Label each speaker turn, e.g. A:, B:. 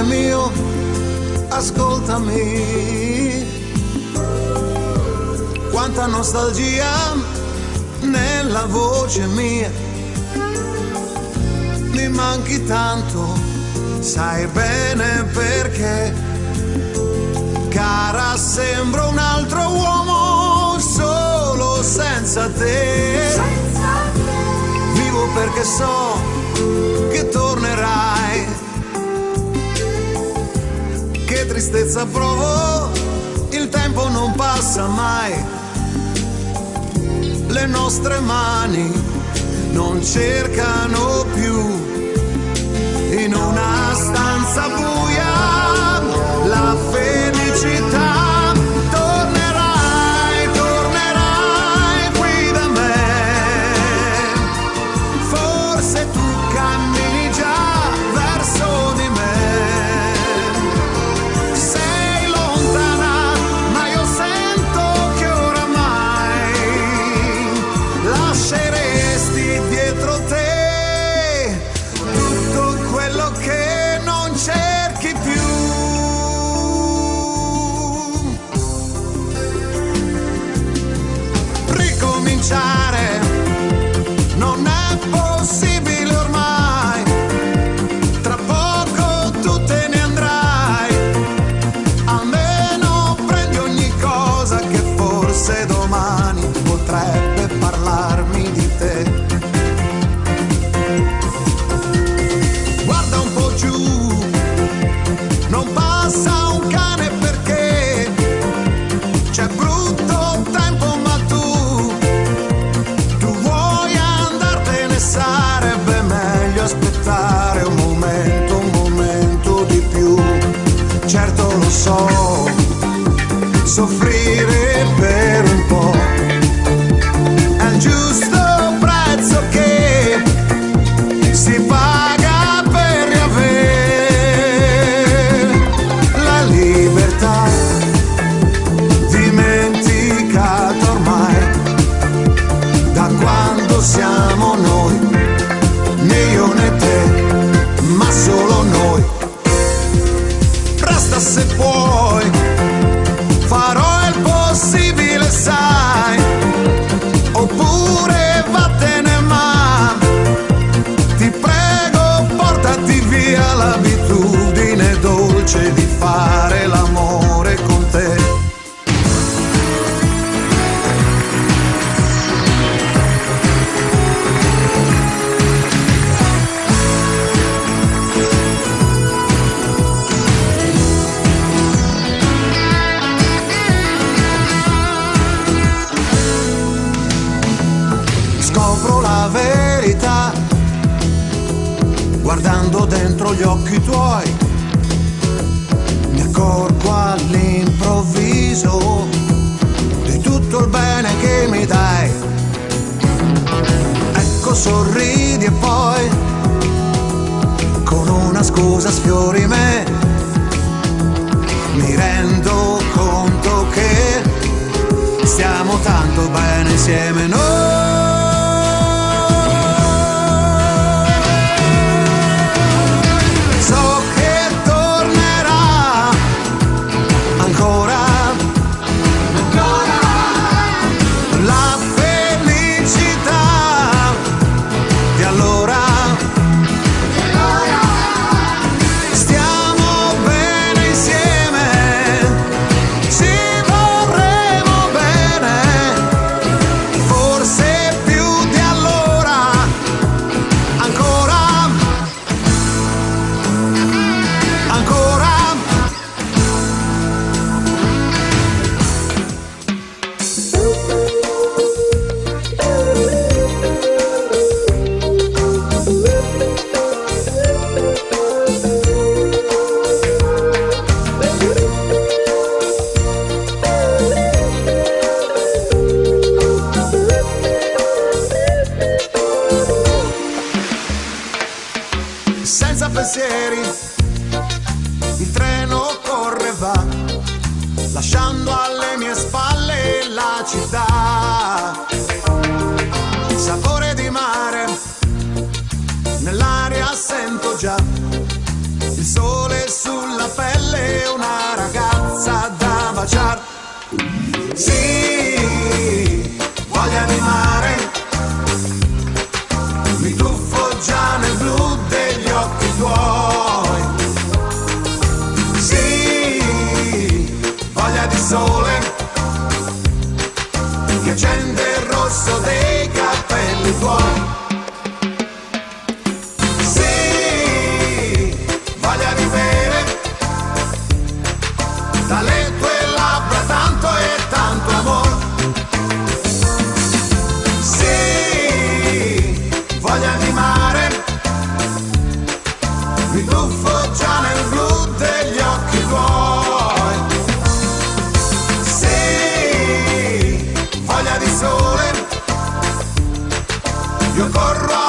A: mio, ascoltami. Quanta nostalgia nella voce mia, mi manchi tanto, sai bene perché. Cara, sembro un altro uomo solo senza te. Vivo perché so che tornerai. Che tristezza provo, il tempo non passa mai. Le nostre mani non cercano più in una stanza buia la felicità. Tornerai, tornerai qui da me. Forse tu cammini già verso di me. Sei lontana, ma io sento che oramai lasceresti dietro te tutto quello che non cerchi più. Ricominciare non è possibile ormai. Tra poco tu te ne andrai. Almeno prendi ogni cosa che forse domani potrebbe parlarmi di te. Guarda un po' giù, non passa un cane perché c'è brutto tempo, ma tu vuoi andartene, sarebbe meglio aspettare un momento di più. Certo lo so, soffrire per un po' è il giusto prezzo che si paga per riavere la libertà dimenticata ormai da quando siamo noi, né io né te, ma solo noi. Resta se puoi, farò il possibile, sai, oppure vattene, ma ti prego portati via l'abitudine dolce di fare l'amore con te. Scopro la verità guardando dentro gli occhi tuoi. Mi accorgo all'improvviso di tutto il bene che mi dai. Ecco, sorridi e poi con una scusa sfiori me. Mi rendo conto che stiamo tanto bene insieme noi. So che tornerà ancora la felicità di allora. Stiamo bene insieme, ci vorremmo bene. Forse Sì, voglia di mare, mi tuffo già nel blu degli occhi tuoi. Sì, voglia di sole, che accende il rosso dei capelli tuoi. Sì, voglia di bere dalle tue labbra tanto e tanto amore. Sì, voglia di mare, mi tuffo già nel blu degli occhi tuoi. Sì, voglia di sole, io corro